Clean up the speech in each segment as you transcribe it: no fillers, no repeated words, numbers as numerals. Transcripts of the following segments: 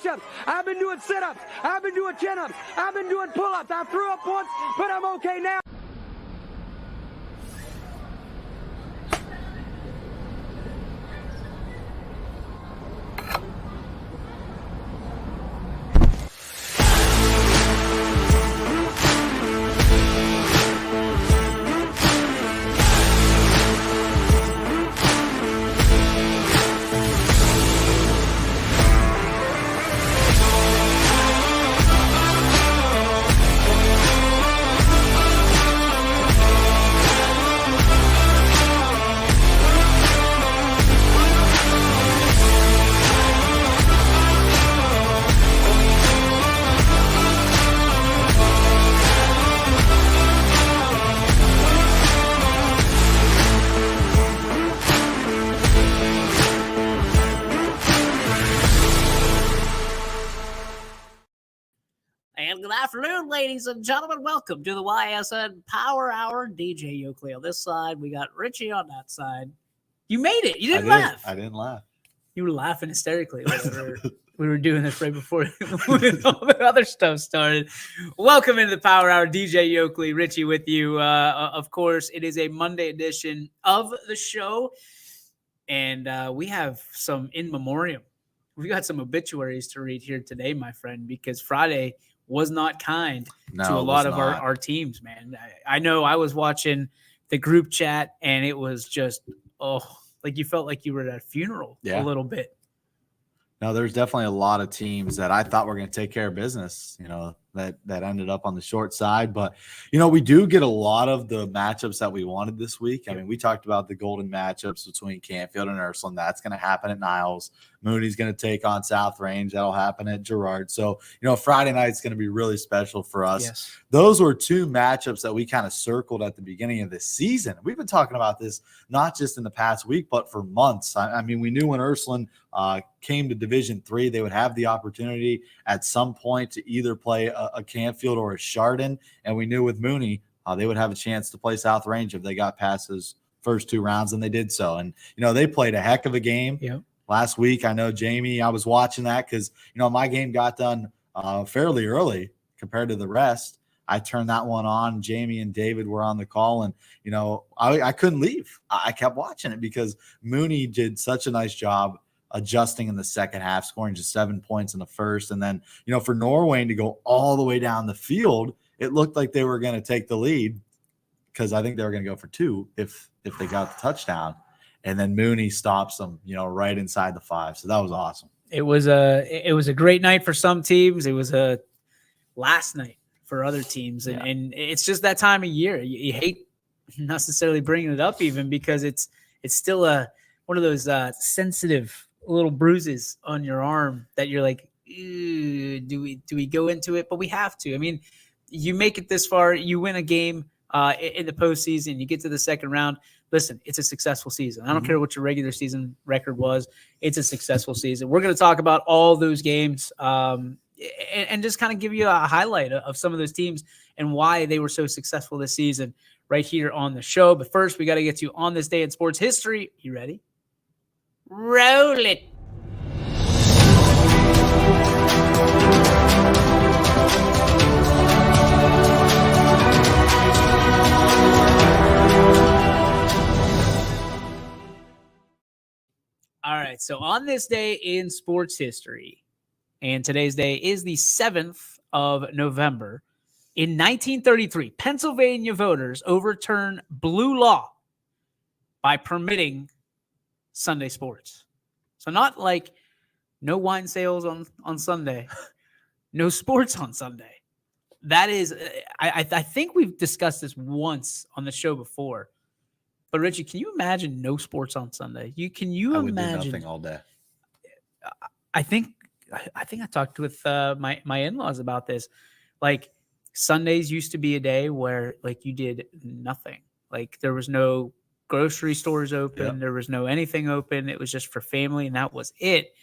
push-ups. I've been doing sit-ups. I've been doing chin-ups. I've been doing pull-ups. I threw up once, but I'm okay now. And good afternoon, ladies and gentlemen. Welcome to the Ysn Power Hour. DJ Oakley on this side. We got Richie on that side. You made it. You didn't laugh. I didn't laugh. You were laughing hysterically. We were doing this right before all the other stuff started. Welcome into the Power Hour. DJ Oakley, Richie with you. Of course, it is a Monday edition of the show. And we have some in memoriam. We got some obituaries to read here today, my friend, because Friday was not kind to a lot of our teams, man. I know I was watching the group chat and it was just, like you felt like you were at a funeral a little bit. No, there's definitely a lot of teams that I thought were going to take care of business, that ended up on the short side. But, we do get a lot of the matchups that we wanted this week. I mean, we talked about the golden matchups between Canfield and Ursuline. That's going to happen at Niles. Mooney's going to take on South Range. That'll happen at Girard. So, Friday night's going to be really special for us. Yes. Those were two matchups that we kind of circled at the beginning of this season. We've been talking about this not just in the past week, but for months. I mean, we knew when Ursuline came to Division III, they would have the opportunity at some point to either play a Canfield or a Chardon. And we knew with Mooney, they would have a chance to play South Range if they got past those first two rounds, and they did so. And, they played a heck of a game. Yep. Last week, I know, Jamie, I was watching that because, my game got done fairly early compared to the rest. I turned that one on. Jamie and David were on the call, and, I couldn't leave. I kept watching it because Mooney did such a nice job adjusting in the second half, scoring just 7 points in the first. And then, for Norwayne to go all the way down the field, it looked like they were going to take the lead because I think they were going to go for two if they got the touchdown. And then Mooney stops them, right inside the 5. So that was awesome. It was a great night for some teams. It was a last night for other teams. And it's just that time of year. You hate necessarily bringing it up even because it's still one of those sensitive little bruises on your arm that you're like, do we go into it? But we have to. I mean, you make it this far, you win a game in the postseason, you get to the second round. Listen, it's a successful season. I don't care what your regular season record was. It's a successful season. We're going to talk about all those games and just kind of give you a highlight of some of those teams and why they were so successful this season right here on the show. But first, we got to get you on this day in sports history. You ready? Roll it. All right, so on this day in sports history, and today's day is the 7th of November, in 1933, Pennsylvania voters overturned blue law by permitting Sunday sports. So not like no wine sales on Sunday, no sports on Sunday. That is, I think we've discussed this once on the show before. But Richie, can you imagine no sports on Sunday? Can you I would imagine do nothing all day? I think I talked with my in-laws about this. Like Sundays used to be a day where like you did nothing. Like there was no grocery stores open. Yep. There was no anything open. It was just for family, and that was it.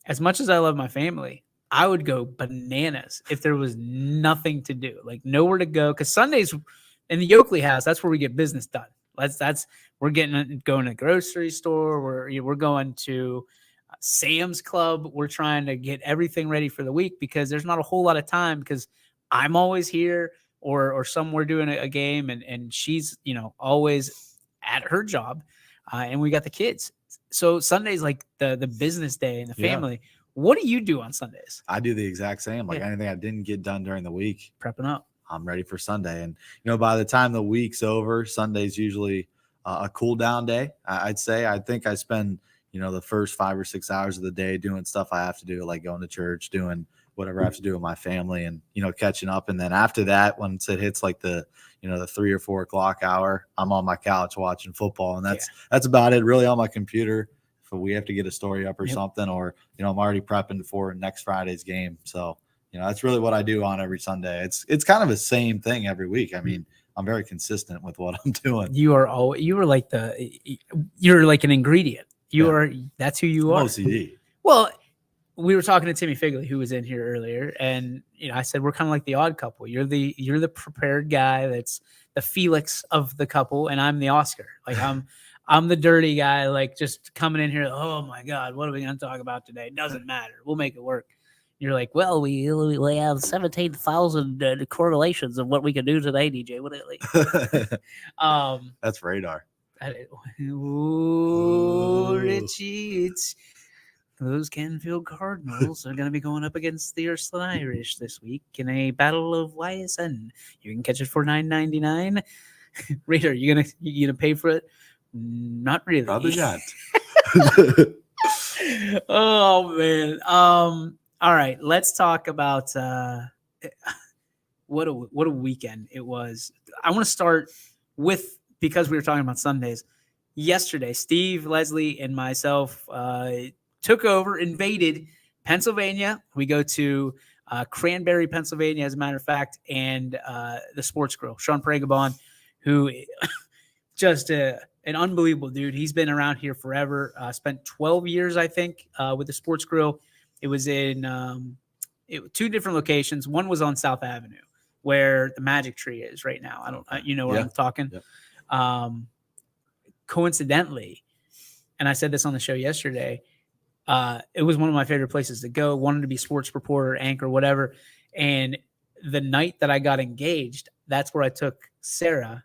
As much as I love my family, I would go bananas if there was nothing to do, like nowhere to go. Because Sundays in the Oakley house, that's where we get business done. We're going to the grocery store. We're going to Sam's Club, we're trying to get everything ready for the week because there's not a whole lot of time because I'm always here or somewhere doing a game and she's, always at her job and we got the kids. So Sunday's like the business day and the family. What do you do on Sundays? I do the exact same. Like anything I didn't get done during the week, prepping up. I'm ready for Sunday. And, by the time the week's over, Sunday's usually a cool down day. I'd say. I think I spend, the first 5 or 6 hours of the day doing stuff I have to do, like going to church, doing whatever I have to do with my family and, catching up. And then after that, once it hits like the 3 or 4 o'clock hour, I'm on my couch watching football. And that's about it really on my computer. If we have to get a story up or something, or, I'm already prepping for next Friday's game. So, that's really what I do on every Sunday. It's kind of the same thing every week. I mean, I'm very consistent with what I'm doing. You're like an ingredient. That's who you are. OCD. Well, we were talking to Timmy Figley, who was in here earlier, and I said we're kind of like the odd couple. You're the prepared guy that's the Felix of the couple, and I'm the Oscar. Like I'm the dirty guy, like just coming in here. Oh my God, what are we going to talk about today? Doesn't matter. We'll make it work. You're like, well, we have 17,000 correlations of what we can do today, DJ. What like? That's radar. Ooh, Richie, those Canfield Cardinals are going to be going up against the Ursuline Irish this week in a battle of Ysn. You can catch it for $9.99. Radar, you gonna pay for it? Not really. Probably not. Oh man. All right, let's talk about what a weekend it was. I want to start with, because we were talking about Sundays. Yesterday, Steve, Leslie, and myself invaded Pennsylvania. We go to Cranberry, Pennsylvania, as a matter of fact, and the Sports Grill. Sean Pregabon, who just an unbelievable dude. He's been around here forever. Spent 12 years, I think, with the Sports Grill. It was in 2 different locations. One was on South Avenue, where the Magic Tree is right now. Where I'm talking. Yep. Coincidentally, and I said this on the show yesterday, it was one of my favorite places to go. Wanted to be sports reporter, anchor, whatever. And the night that I got engaged, that's where I took Sarah.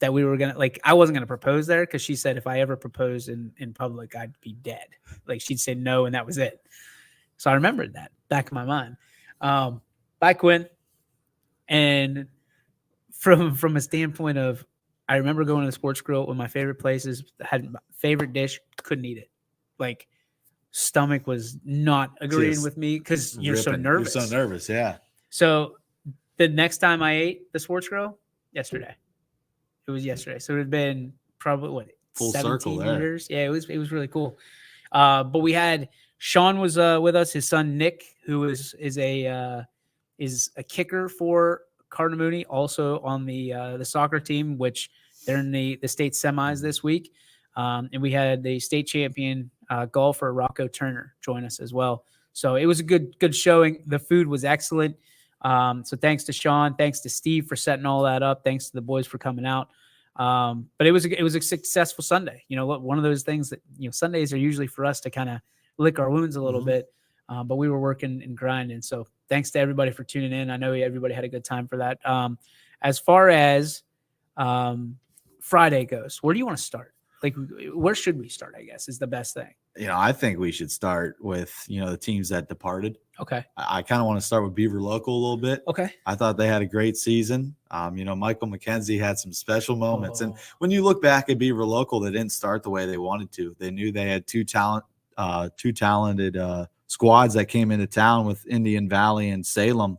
That we were I wasn't gonna propose there because she said if I ever proposed in public, I'd be dead. Like she'd say no, and that was it. So I remembered that back in my mind. Bye, Quinn. And from a standpoint of, I remember going to the Sports Grill, one of my favorite places, had my favorite dish, couldn't eat it. Like stomach was not agreeing with me because you're so nervous. You're so nervous, yeah. So the next time I ate the Sports Grill, yesterday. It was yesterday. So it had been probably full 17 circle there. years. Yeah, it was really cool. But we had Sean was with us, his son Nick, who is a kicker for Cardinal Mooney, also on the soccer team, which they're in the state semis this week. And we had the state champion golfer Rocco Turner join us as well. So it was a good showing. The food was excellent. So thanks to Sean, thanks to Steve for setting all that up. Thanks to the boys for coming out. But it was a successful Sunday. One of those things that, Sundays are usually for us to kind of lick our wounds a little bit. But we were working and grinding. So thanks to everybody for tuning in. I know everybody had a good time for that. As far as Friday goes, where do you want to start? Like, where should we start, I guess, is the best thing. I think we should start with, the teams that departed. Okay. I kind of want to start with Beaver Local a little bit. Okay. I thought they had a great season. Michael McKenzie had some special moments. And when you look back at Beaver Local, they didn't start the way they wanted to. They knew they had two talented squads that came into town with Indian Valley and Salem.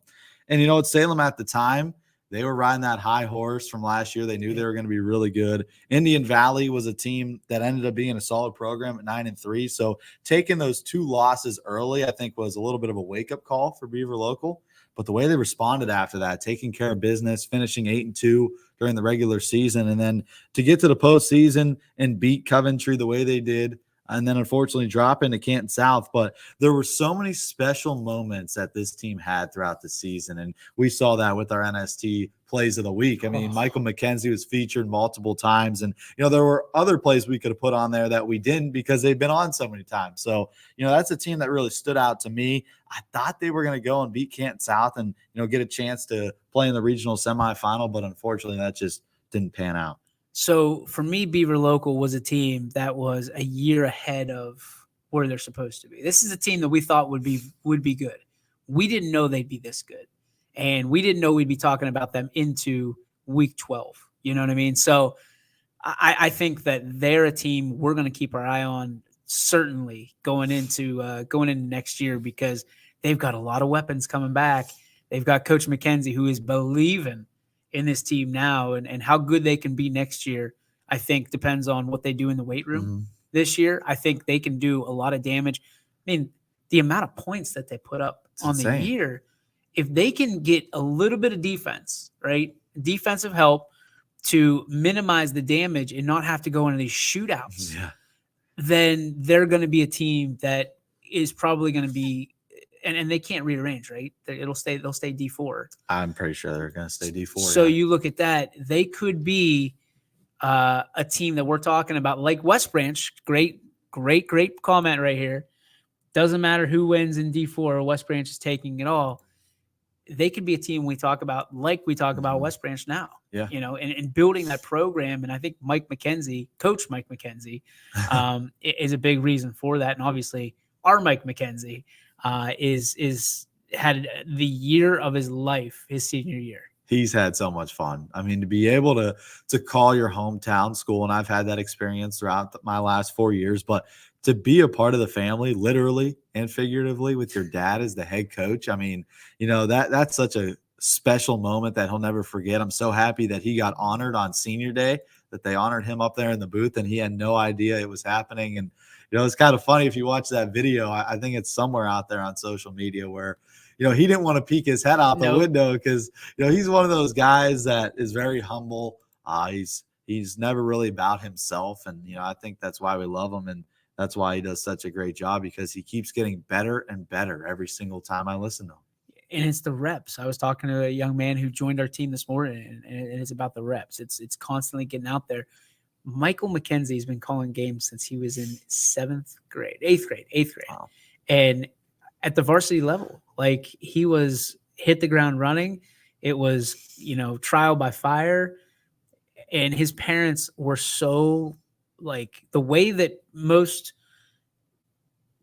And, Salem at the time, they were riding that high horse from last year. They knew they were going to be really good. Indian Valley was a team that ended up being a solid program at 9-3. So taking those 2 losses early, I think, was a little bit of a wake-up call for Beaver Local. But the way they responded after that, taking care of business, finishing 8-2 during the regular season, and then to get to the postseason and beat Coventry the way they did, and then unfortunately dropping to Canton South. But there were so many special moments that this team had throughout the season, and we saw that with our NST plays of the week. I mean, Michael McKenzie was featured multiple times, and there were other plays we could have put on there that we didn't because they've been on so many times. So that's a team that really stood out to me. I thought they were going to go and beat Canton South and get a chance to play in the regional semifinal, but unfortunately that just didn't pan out. So for me, Beaver Local was a team that was a year ahead of where they're supposed to be. This is a team that we thought would be good. We didn't know they'd be this good. And we didn't know we'd be talking about them into week 12. You know what I mean? So I think that they're a team we're going to keep our eye on, certainly going into next year, because they've got a lot of weapons coming back. They've got Coach McKenzie, who is believing in this team now, and how good they can be next year, I think, depends on what they do in the weight room this year. I think they can do a lot of damage. I mean, the amount of points that they put up on the year, if they can get a little bit of defense, right, defensive help to minimize the damage and not have to go into these shootouts, then they're going to be a team that is probably going to be, and they can't rearrange, right? They'll stay D4. I'm pretty sure they're going to stay D4. So you look at that, they could be a team that we're talking about, like West Branch. Great comment right here. Doesn't matter who wins in D4, West Branch is taking it all. They could be a team we talk about, like we talk about West Branch now. Yeah. And building that program. And I think Coach Mike McKenzie, is a big reason for that. And obviously our Mike McKenzie is had the year of his life, his senior year. He's had so much fun. I mean, to be able to call your hometown school, and I've had that experience throughout my last 4 years, but to be a part of the family, literally and figuratively, with your dad as the head coach. I mean, that's such a special moment that he'll never forget. I'm so happy that he got honored on senior day, that they honored him up there in the booth, and he had no idea it was happening. And, it's kind of funny if you watch that video. I think it's somewhere out there on social media where, he didn't want to peek his head out the window because, he's one of those guys that is very humble. He's never really about himself. And, I think that's why we love him. And that's why he does such a great job, because he keeps getting better and better every single time I listen to him. And it's the reps. I was talking to a young man who joined our team this morning, and it's about the reps. It's constantly getting out there. Michael McKenzie has been calling games since he was in 8th grade. Wow. And at the varsity level, like, he was hit the ground running. It was, trial by fire. And his parents were so, like, the way that most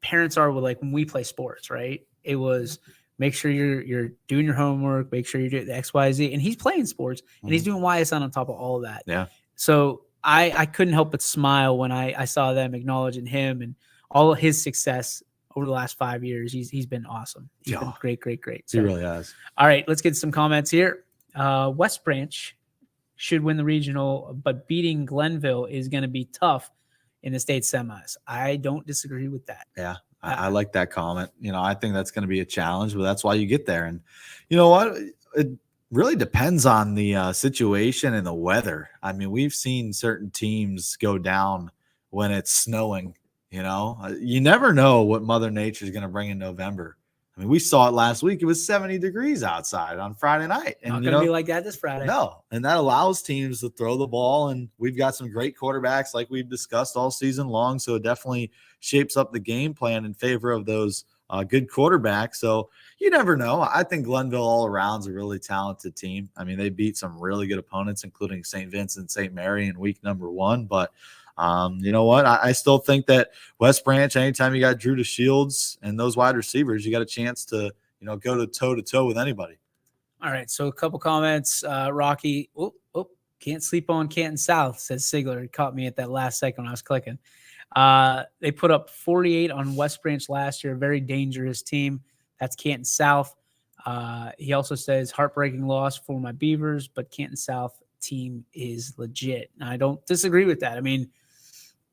parents are with, like, when we play sports, right? It was make sure you're doing your homework, make sure you do the X, Y, Z. And he's playing sports, and he's doing YSN on top of all of that. Yeah. So I couldn't help but smile when I saw them acknowledging him and all of his success over the last 5 years. He's been awesome. He's been great. So, he really has. All right, let's get some comments here. West Branch should win the regional, but beating Glenville is going to be tough in the state semis. I don't disagree with that. Yeah, I like that comment. I think that's going to be a challenge, but that's why you get there. And you know what? It really depends on the situation and the weather. I mean, we've seen certain teams go down when it's snowing. You never know what Mother Nature is going to bring in November. I mean, we saw it last week. It was 70 degrees outside on Friday night. And, not going to be like that this Friday. No. And that allows teams to throw the ball. And we've got some great quarterbacks like we've discussed all season long. So it definitely shapes up the game plan in favor of those good quarterbacks. So you never know. I think Glenville all around is a really talented team. I mean, they beat some really good opponents, including St. Vincent, St. Mary in week number 1. But you know what? I still think that West Branch, anytime you got Drew DeShields and those wide receivers, you got a chance to, go to toe with anybody. All right. So a couple comments. Rocky, can't sleep on Canton South, says Sigler. It caught me at that last second when I was clicking. They put up 48 on West Branch last year. Very dangerous team. That's Canton South. He also says heartbreaking loss for my Beavers, but Canton South team is legit. And I don't disagree with that. I mean,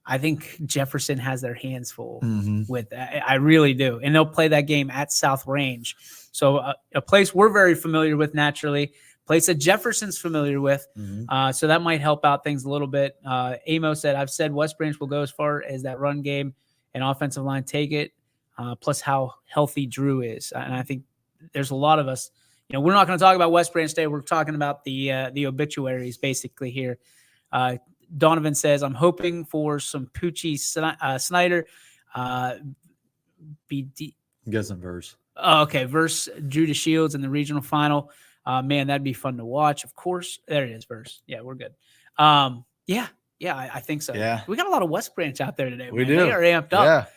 I think Jefferson has their hands full with that. I really do. And they'll play that game at South Range. So a place we're very familiar with naturally. place that Jefferson's familiar with. Mhm. So that might help out things a little bit. Amo said, I've said West Branch will go as far as that run game and offensive line take it, plus how healthy Drew is. And I think there's a lot of us, we're not going to talk about West Branch today. We're talking about the obituaries basically here. Donovan says, I'm hoping for some Poochie Snyder. Get some verse. Oh, okay. Verse Drew to Shields in the regional final. Man, that'd be fun to watch. Of course. There it is. Verse. Yeah, we're good. Yeah, I think so. Yeah. We got a lot of West Branch out there today. We man. do. They are amped up.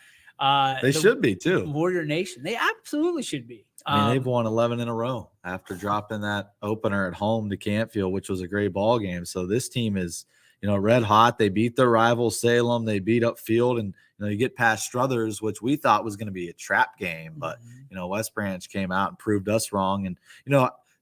Yeah. They should be too. Warrior Nation. They absolutely should be. I mean, they've won 11 in a row after dropping that opener at home to Campfield, which was a great ball game. So this team is, red hot. They beat their rival Salem. They beat Upfield, and you get past Struthers, which we thought was going to be a trap game, but West Branch came out and proved us wrong. And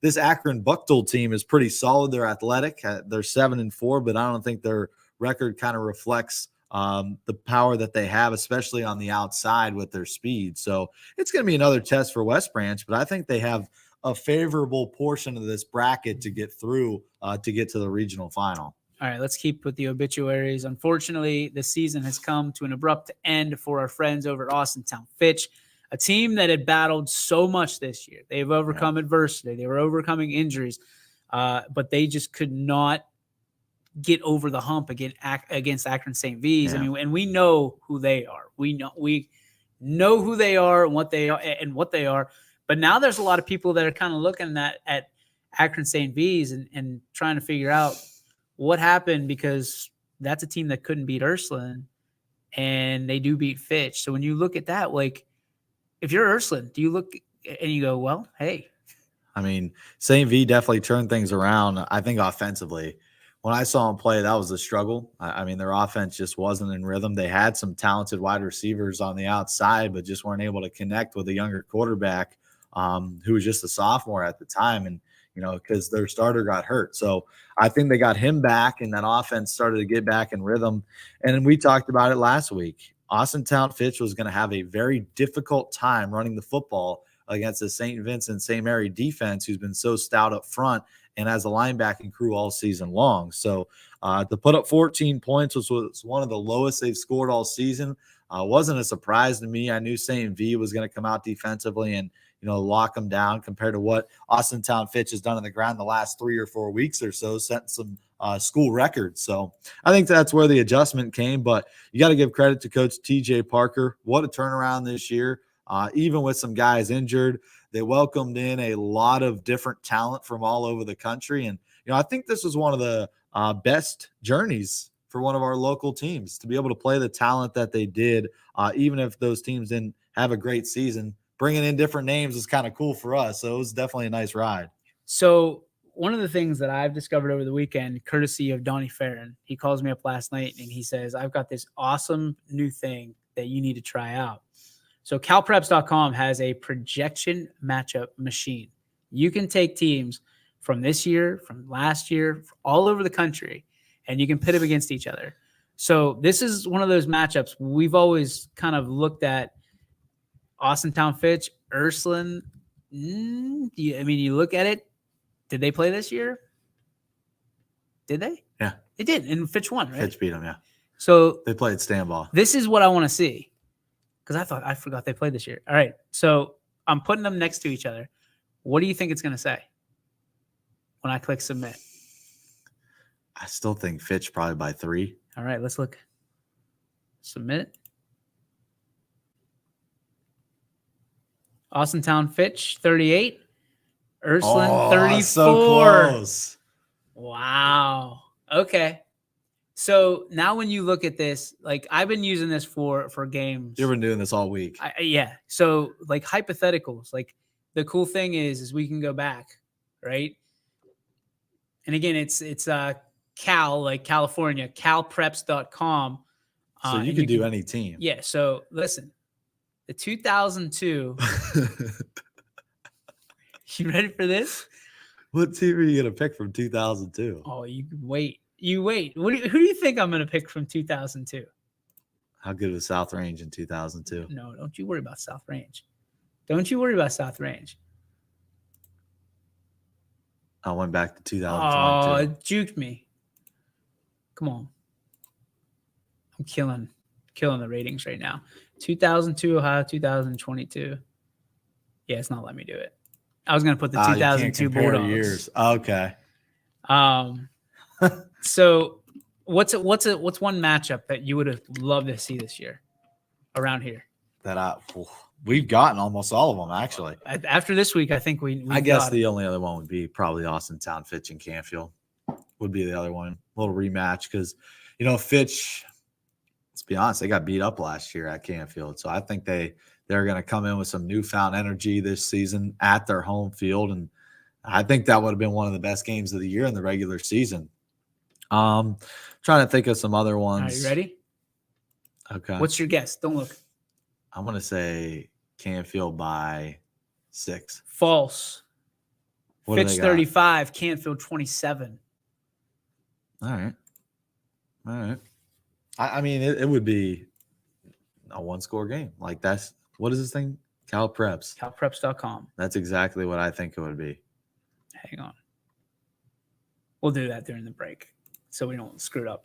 this Akron Bucktold team is pretty solid. They're athletic. They're 7-4, but I don't think their record kind of reflects the power that they have, especially on the outside with their speed. So it's going to be another test for West Branch, but I think they have a favorable portion of this bracket to get through to get to the regional final. All right, let's keep with the obituaries. Unfortunately, the season has come to an abrupt end for our friends over at Austintown Fitch, a team that had battled so much this year. They've overcome adversity. They were overcoming injuries, but they just could not get over the hump against Akron St. V's. Yeah. I mean, and we know who they are. We know who they are and what they are. But now there's a lot of people that are kind of looking at Akron St. V's and trying to figure out what happened, because that's a team that couldn't beat Ursuline, and they do beat Fitch. So when you look at that, like, if you're Ursuline, do you look and you go, well, hey. I mean, St. V definitely turned things around. I think offensively, when I saw them play, that was a struggle. I mean, their offense just wasn't in rhythm. They had some talented wide receivers on the outside, but just weren't able to connect with a younger quarterback who was just a sophomore at the time. And, because their starter got hurt. So I think they got him back, and that offense started to get back in rhythm. And we talked about it last week. Austintown Fitch was going to have a very difficult time running the football against the St. Vincent, St. Mary defense, who's been so stout up front and has a linebacking crew all season long. So to put up 14 points, which was one of the lowest they've scored all season, wasn't a surprise to me. I knew St. V was going to come out defensively and lock them down compared to what Austintown Fitch has done on the ground the last 3 or 4 weeks or so, setting some school records. So I think that's where the adjustment came, but you got to give credit to Coach TJ Parker. What a turnaround this year. Even with some guys injured, they welcomed in a lot of different talent from all over the country. And, I think this was one of the best journeys for one of our local teams to be able to play the talent that they did, even if those teams didn't have a great season. Bringing in different names is kind of cool for us. So it was definitely a nice ride. So one of the things that I've discovered over the weekend, courtesy of Donnie Farron, he calls me up last night and he says, I've got this awesome new thing that you need to try out. So calpreps.com has a projection matchup machine. You can take teams from this year, from last year, all over the country, and you can pit them against each other. So this is one of those matchups we've always kind of looked at. Austintown Fitch, Ursuline. You look at it. Did they play this year? Did they? Yeah. They did, and Fitch won, right? Fitch beat them, yeah. So they played stand ball. This is what I want to see, because I forgot they played this year. All right, so I'm putting them next to each other. What do you think it's going to say when I click submit? I still think Fitch probably by 3. All right, let's look. Submit. Austintown Fitch, 38. Ursuline, 34. So close. Wow. Okay. So now when you look at this, like, I've been using this for games. You've been doing this all week. Yeah. So like hypotheticals, like the cool thing is we can go back, right? And again, it's Cal, like California, calpreps.com. So you can do any team. Yeah. So listen, the 2002. You ready for this? What team are you going to pick from 2002? Oh, you wait. You wait. Who do you think I'm going to pick from 2002? How good was South Range in 2002? No, don't you worry about South Range. Don't you worry about South Range. I went back to Oh, 2022. it juked me. Come on. I'm killing the ratings right now. 2002 Ohio, 2022. Yeah, it's not letting me do it. I was going to put the You can't 2002 compare Bulldogs. years. Okay. So what's one matchup that you would have loved to see this year around here? We've gotten almost all of them, actually. After this week, I think I guess the only other one would be probably Austin Town, Fitch, and Canfield would be the other one. A little rematch because, Fitch, let's be honest, they got beat up last year at Canfield. So I think they're going to come in with some newfound energy this season at their home field. And I think that would have been one of the best games of the year in the regular season. Trying to think of some other ones. Are you ready? Okay. What's your guess? Don't look. I'm going to say Canfield by 6. False. What Fitch 35, Canfield 27. All right. I mean, it would be a one-score game. Like what is this thing? CalPreps. CalPreps.com. That's exactly what I think it would be. Hang on. We'll do that during the break so we don't screw it up.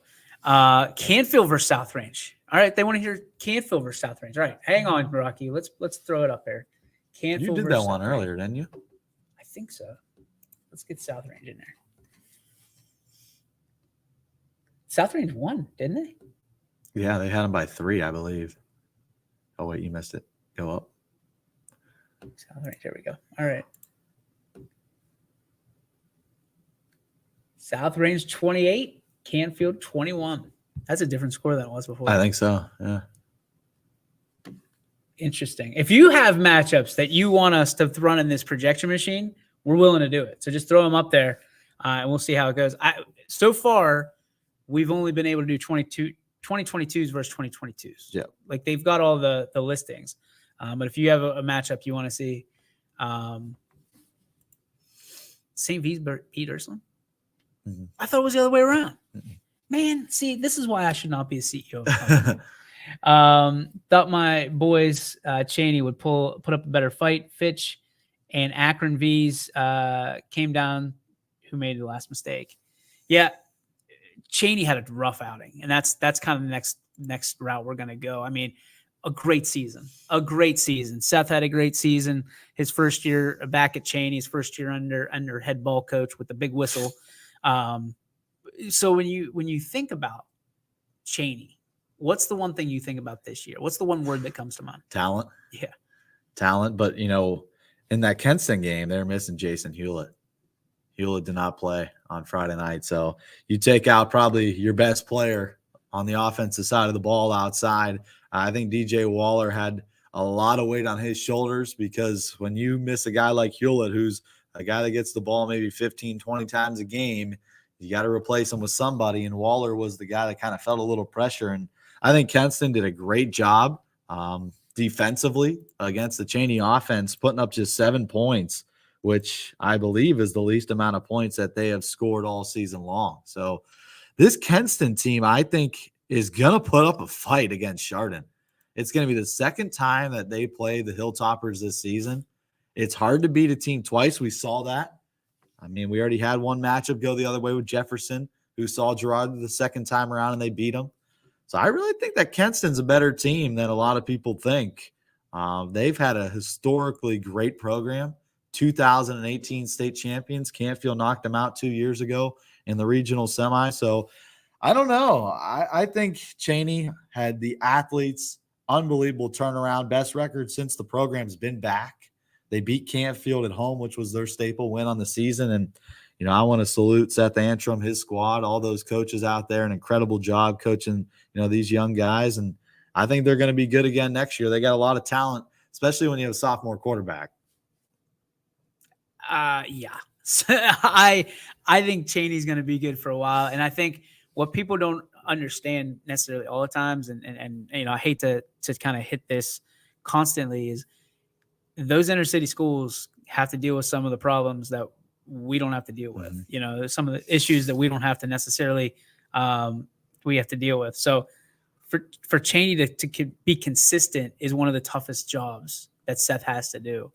Canfield versus South Range. All right, they want to hear Canfield versus South Range. All right, hang on, Rocky. Let's throw it up there. Canfield. You did that one earlier, didn't you? I think so. Let's get South Range in there. South Range won, didn't they? Yeah, they had them by 3, I believe. Oh wait, you missed it. Go up. South Range. There we go. All right. South Range 28, Canfield 21. That's a different score than it was before. I think so. Yeah. Interesting. If you have matchups that you want us to run in this projection machine, we're willing to do it. So just throw them up there, and we'll see how it goes. So far, we've only been able to do 2022s versus 2022s. Yeah. Like they've got all the listings. But if you have a matchup you want to see, St. V's beat Ursuline. Mm-hmm. I thought it was the other way around. Mm-hmm. Man, see, this is why I should not be a CEO of a company. Thought my boys Cheney would put up a better fight. Fitch and Akron V's came down. Who made the last mistake? Yeah, Cheney had a rough outing, and that's kind of the next route we're gonna go. I mean, a great season. Seth had a great season. His first year back at Cheney, his first year under head ball coach with the big whistle. So when you think about Cheney, what's the one thing you think about this year? What's the one word that comes to mind? Talent. Yeah. Talent. But, in that Kenston game, they're missing Jason Hewlett. Hewlett did not play on Friday night. So you take out probably your best player on the offensive side of the ball outside. I think DJ Waller had a lot of weight on his shoulders because when you miss a guy like Hewlett, who's a guy that gets the ball maybe 15, 20 times a game, you got to replace him with somebody. And Waller was the guy that kind of felt a little pressure. And I think Kenston did a great job defensively against the Cheney offense, putting up just 7 points, which I believe is the least amount of points that they have scored all season long. So this Kenston team, I think, is going to put up a fight against Chardon. It's going to be the second time that they play the Hilltoppers this season. It's hard to beat a team twice. We saw that. I mean, we already had one matchup go the other way with Jefferson, who saw Girard the second time around and they beat him. So I really think that Kenston's a better team than a lot of people think. They've had a historically great program. 2018 state champions. Canfield knocked them out 2 years ago in the regional semi. So I don't know. I think Cheney had the athletes, unbelievable turnaround, best record since the program's been back. They beat Canfield at home, which was their staple win on the season. And, I want to salute Seth Antrim, his squad, all those coaches out there, an incredible job coaching, these young guys. And I think they're going to be good again next year. They got a lot of talent, especially when you have a sophomore quarterback. Yeah. I think Cheney's going to be good for a while. And I think what people don't understand necessarily all the times, and I hate to kind of hit this constantly, is those inner city schools have to deal with some of the problems that we don't have to deal with. Mm-hmm. Some of the issues that we don't have to necessarily we have to deal with. So for Cheney to be consistent is one of the toughest jobs that Seth has to do,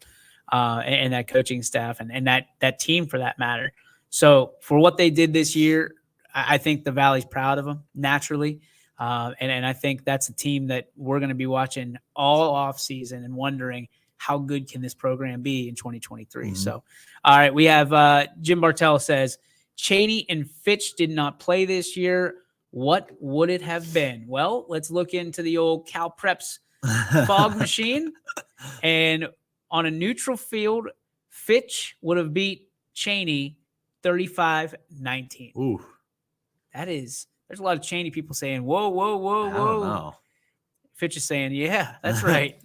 and that coaching staff and that team for that matter. So for what they did this year, I think the Valley's proud of them naturally. And I think that's a team that we're going to be watching all off season and wondering how good can this program be in 2023. Mm-hmm. So, all right, we have Jim Bartell says, Cheney and Fitch did not play this year. What would it have been? Well, let's look into the old Cal Preps fog machine. And on a neutral field, Fitch would have beat Cheney 35-19. Ooh. There's a lot of Cheney people saying, whoa, whoa, whoa, I whoa. don't know. Fitch is saying, yeah, that's right.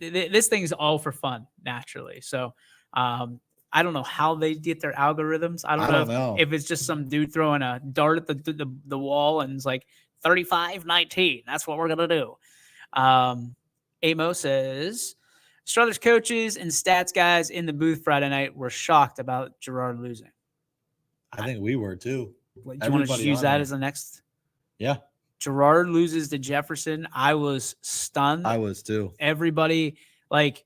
This thing is all for fun, naturally. So I don't know how they get their algorithms. I don't know if it's just some dude throwing a dart at the wall and it's like 35-19. That's what we're going to do. Amo says, Struthers coaches and stats guys in the booth Friday night were shocked about Girard losing. I think we were too. Do you want to use that as the next? Yeah. Girard loses to Jefferson. I was stunned. I was too. Everybody, it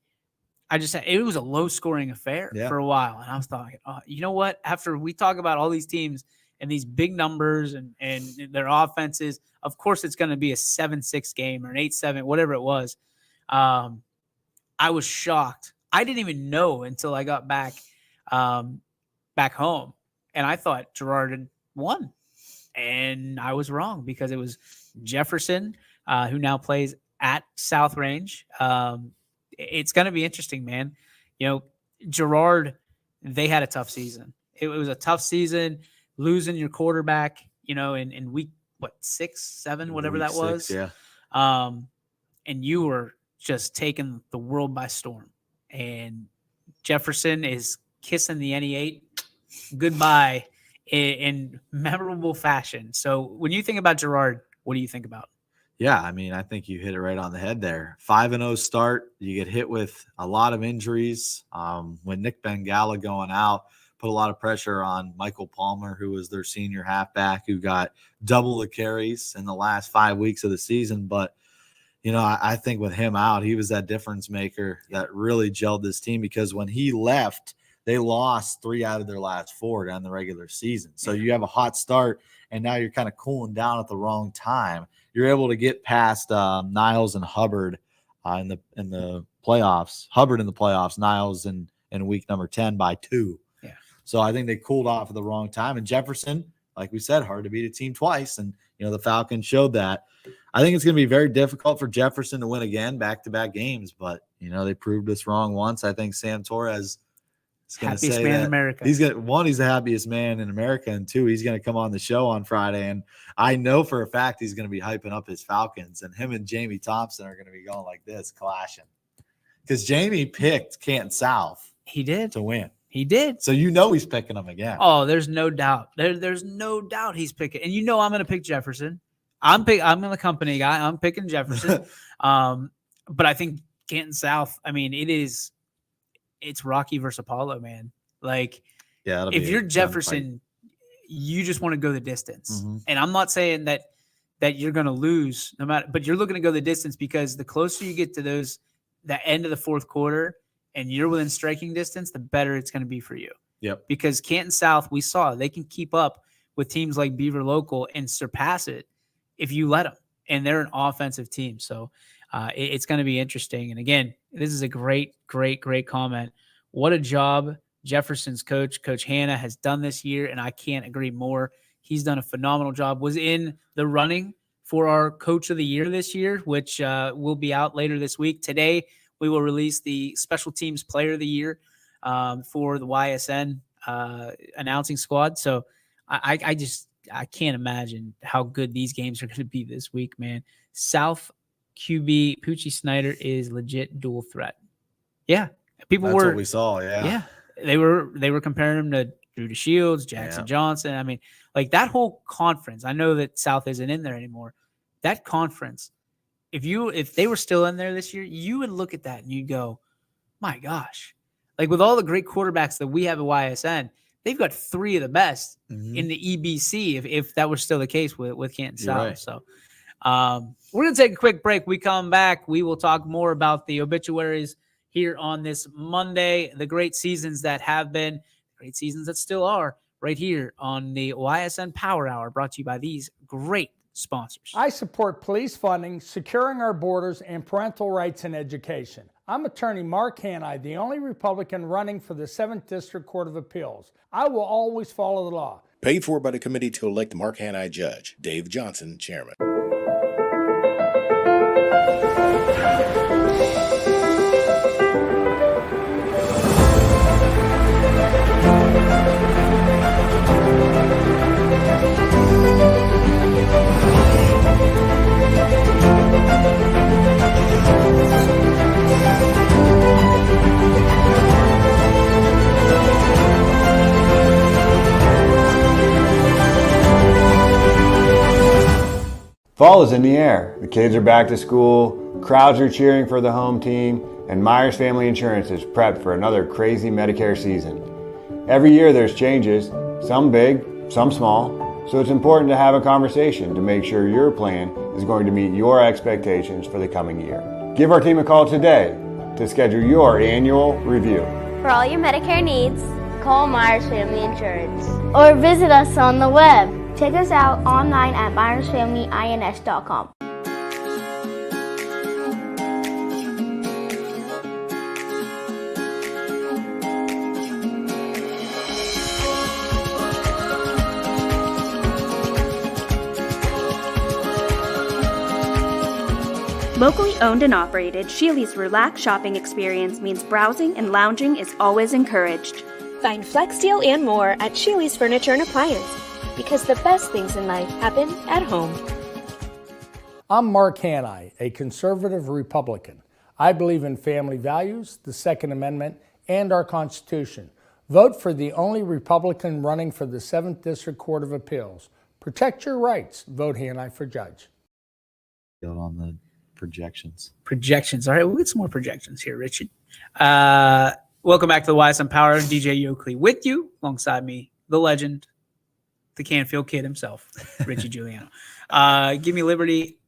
was a low scoring affair for a while. And I was thought, you know what? After we talk about all these teams and these big numbers and their offenses, of course it's going to be a 7-6 game or an 8-7, whatever it was. I was shocked. I didn't even know until I got back home. And I thought Girard had won. And I was wrong because it was Jefferson, who now plays at South Range. It's going to be interesting, man. You know, Girard, they had a tough season. It was a tough season, losing your quarterback, in week, 6, 7, whatever that was. 6, yeah. And you were just taking the world by storm. And Jefferson is kissing the NE8 goodbye in memorable fashion. So when you think about Girard, what do you think about? Yeah, I mean, I think you hit it right on the head there. 5-0 start. You get hit with a lot of injuries. When Nick Bengala going out, put a lot of pressure on Michael Palmer, who was their senior halfback, who got double the carries in the last 5 weeks of the season. But, I think with him out, he was that difference maker that really gelled this team, because when he left, they lost 3 out of their last 4 down the regular season. So you have a hot start, and now you're kind of cooling down at the wrong time. You're able to get past Niles and Hubbard in the playoffs. Hubbard in the playoffs, Niles in week number 10 by 2. Yeah. So I think they cooled off at the wrong time. And Jefferson, like we said, hard to beat a team twice. And, the Falcons showed that. I think it's going to be very difficult for Jefferson to win again, back-to-back games. But, they proved us wrong once. I think Sam Torres is going to say happiest man in America. He's the happiest man in America. And 2, he's going to come on the show on Friday. And I know for a fact he's going to be hyping up his Falcons. And him and Jamie Thompson are going to be going like this, clashing. Because Jamie picked Canton South. He did. To win. He did. So he's picking them again. Oh, there's no doubt. There's no doubt he's picking. And I'm going to pick Jefferson. I'm the company guy. I'm picking Jefferson. But I think Canton South, it's Rocky versus Apollo, man. Like, yeah, if you're Jefferson, you just want to go the distance. Mm-hmm. And I'm not saying that you're going to lose but you're looking to go the distance, because the closer you get to the end of the fourth quarter and you're within striking distance, the better it's going to be for you. Yep. Because Canton South, we saw they can keep up with teams like Beaver Local and surpass it if you let them. And they're an offensive team. So it's going to be interesting. And again, this is a great, great, great comment. What a job Jefferson's coach Hanna, has done this year. And I can't agree more. He's done a phenomenal job. Was in the running for our coach of the year this year, which will be out later this week. Today, we will release the special teams player of the year for the Ysn announcing squad. So I can't imagine how good these games are going to be this week, man. South QB Poochie Snyder is legit dual threat. Yeah. That's what we saw. Yeah. Yeah. They were comparing him to Drew DeShields, Jackson Johnson. That whole conference, I know that South isn't in there anymore. That conference, if they were still in there this year, you would look at that and you'd go, my gosh. Like, with all the great quarterbacks that we have at YSN, they've got 3 of the best in the EBC, if that was still the case with Canton South. Right. So we're going to take a quick break. We come back. We will talk more about the obituaries here on this Monday, the great seasons that have been, great seasons that still are, right here on the Ysn Power Hour, brought to you by these great sponsors. I support police funding, securing our borders, and parental rights in education. I'm attorney Mark Hanai, the only Republican running for the 7th District Court of Appeals. I will always follow the law. Paid for by the committee to elect Mark Hanai judge. Dave Johnson, chairman. Fall is in the air. The kids are back to school, crowds are cheering for the home team, and Myers Family Insurance is prepped for another crazy Medicare season. Every year there's changes, some big, some small, so it's important to have a conversation to make sure your plan is going to meet your expectations for the coming year. Give our team a call today to schedule your annual review. For all your Medicare needs, call Myers Family Insurance or visit us on the web. Check us out online at myersfamilyins.com. Locally owned and operated, Sheely's relaxed shopping experience means browsing and lounging is always encouraged. Find Flex Deal and more at Sheely's Furniture and Appliance, because the best things in life happen at home. I'm Mark Hanai, a conservative Republican. I believe in family values, the Second Amendment, and our Constitution. Vote for the only Republican running for the 7th District Court of Appeals. Protect your rights. Vote Hanai for judge. On the projections. All right, we'll get some more projections here, Richard. Welcome back to the Ysn Power. DJ Yoakley with you, alongside me, the legend, the Canfield kid himself, Richie Giuliano. Give me liberty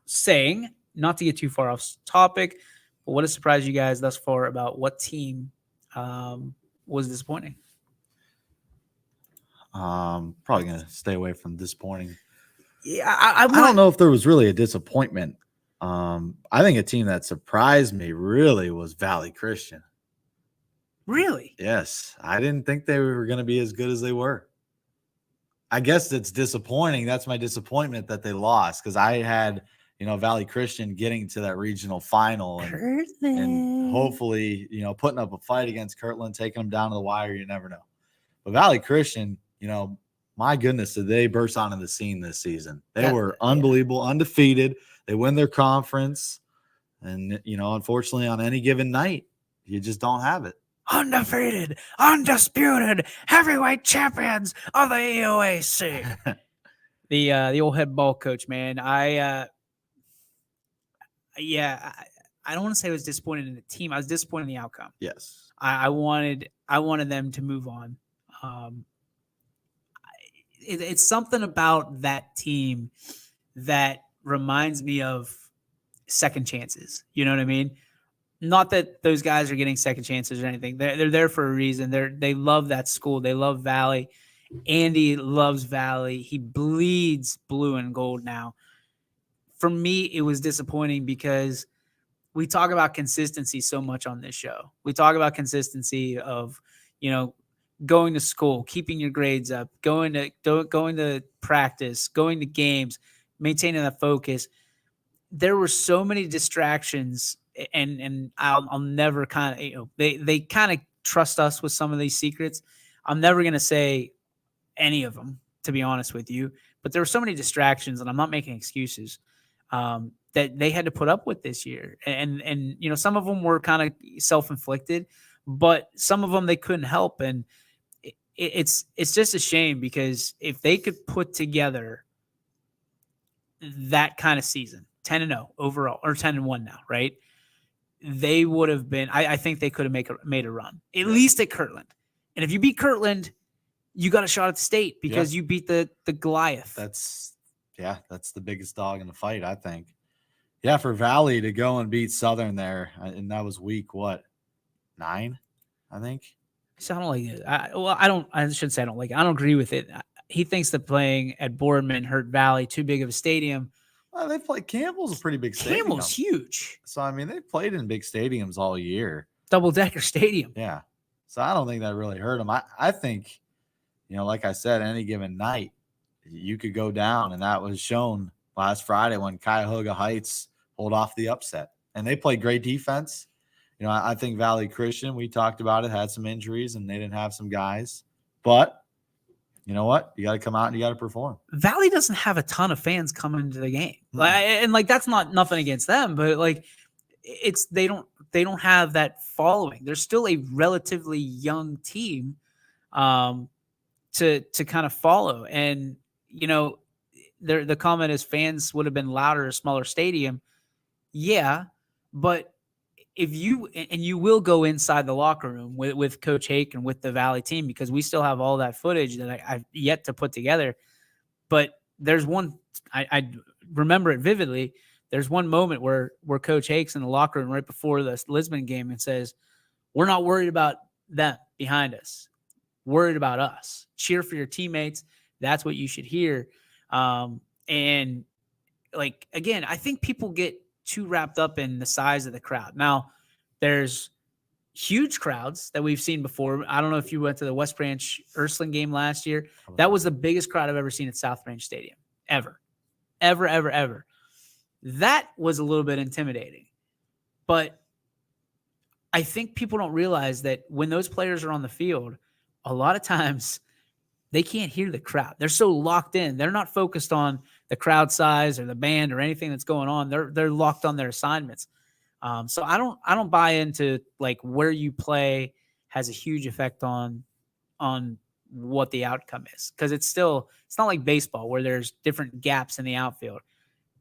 saying, not to get too far off topic, but what has surprised you guys thus far about what team was disappointing? Probably going to stay away from disappointing. Yeah, I don't know if there was really a disappointment. I think a team that surprised me really was Valley Christian. Really? Yes. I didn't think they were going to be as good as they were. I guess it's disappointing. That's my disappointment that they lost, because I had, Valley Christian getting to that regional final and hopefully, putting up a fight against Kirtland, taking them down to the wire. You never know. But Valley Christian, my goodness, did they burst onto the scene this season? They were unbelievable, undefeated. They win their conference. And, unfortunately, on any given night, you just don't have it. Undefeated, undisputed heavyweight champions of the EOAC. the old head ball coach, man. I don't want to say I was disappointed in the team. I was disappointed in the outcome. Yes. I wanted them to move on. It's something about that team that reminds me of second chances. You know what I mean? Not that those guys are getting second chances or anything. They're there for a reason. They love that school. They love Valley. Andy loves Valley. He bleeds blue and gold now. For me, it was disappointing because we talk about consistency so much on this show. We talk about consistency of, going to school, keeping your grades up, going to practice, going to games, maintaining that focus. There were so many distractions, and I'll never kind of, they kind of trust us with some of these secrets. I'm never going to say any of them, to be honest with you, but there were so many distractions, and I'm not making excuses, that they had to put up with this year. And some of them were kind of self-inflicted, but some of them they couldn't help. And it's just a shame, because if they could put together that kind of season, 10-0 overall, or 10-1 now, right? They would have been, I think they could have made a run, at least at Kirtland. And if you beat Kirtland, you got a shot at the state, because you beat the Goliath. That's the biggest dog in the fight, I think. Yeah, for Valley to go and beat Southern there, and that was week, 9? I think. So I don't like it. I shouldn't say I don't like it. I don't agree with it. He thinks that playing at Boardman, Hurt Valley, too big of a stadium. Well, they played Campbell's a pretty big stadium. Campbell's huge. So, I mean, they've played in big stadiums all year. Double-decker stadium. Yeah. So I don't think that really hurt them. I think, like I said, any given night, you could go down, and that was shown last Friday when Cuyahoga Heights pulled off the upset. And they played great defense. I think Valley Christian, we talked about it, had some injuries, and they didn't have some guys. But you know what? You got to come out and you got to perform. Valley doesn't have a ton of fans coming to the game, and that's not nothing against them, but they don't have that following. They're still a relatively young team, to kind of follow. And the comment is fans would have been louder at a smaller stadium. Yeah, but if you will go inside the locker room with Coach Hake and with the Valley team, because we still have all that footage that I've yet to put together. But there's one, I remember it vividly. There's one moment where Coach Hake's in the locker room right before the Lisbon game and says, "We're not worried about them behind us. Worried about us. Cheer for your teammates. That's what you should hear." And again, I think people get too wrapped up in the size of the crowd. Now, there's huge crowds that we've seen before. I don't know if you went to the West Branch Ursuline game last year. That was the biggest crowd I've ever seen at South Branch Stadium, ever. That was a little bit intimidating. But I think people don't realize that when those players are on the field, a lot of times they can't hear the crowd. They're so locked in. They're not focused on the crowd size or the band or anything that's going on. They're locked on their assignments. So I don't buy into where you play has a huge effect on what the outcome is, because it's not like baseball where there's different gaps in the outfield.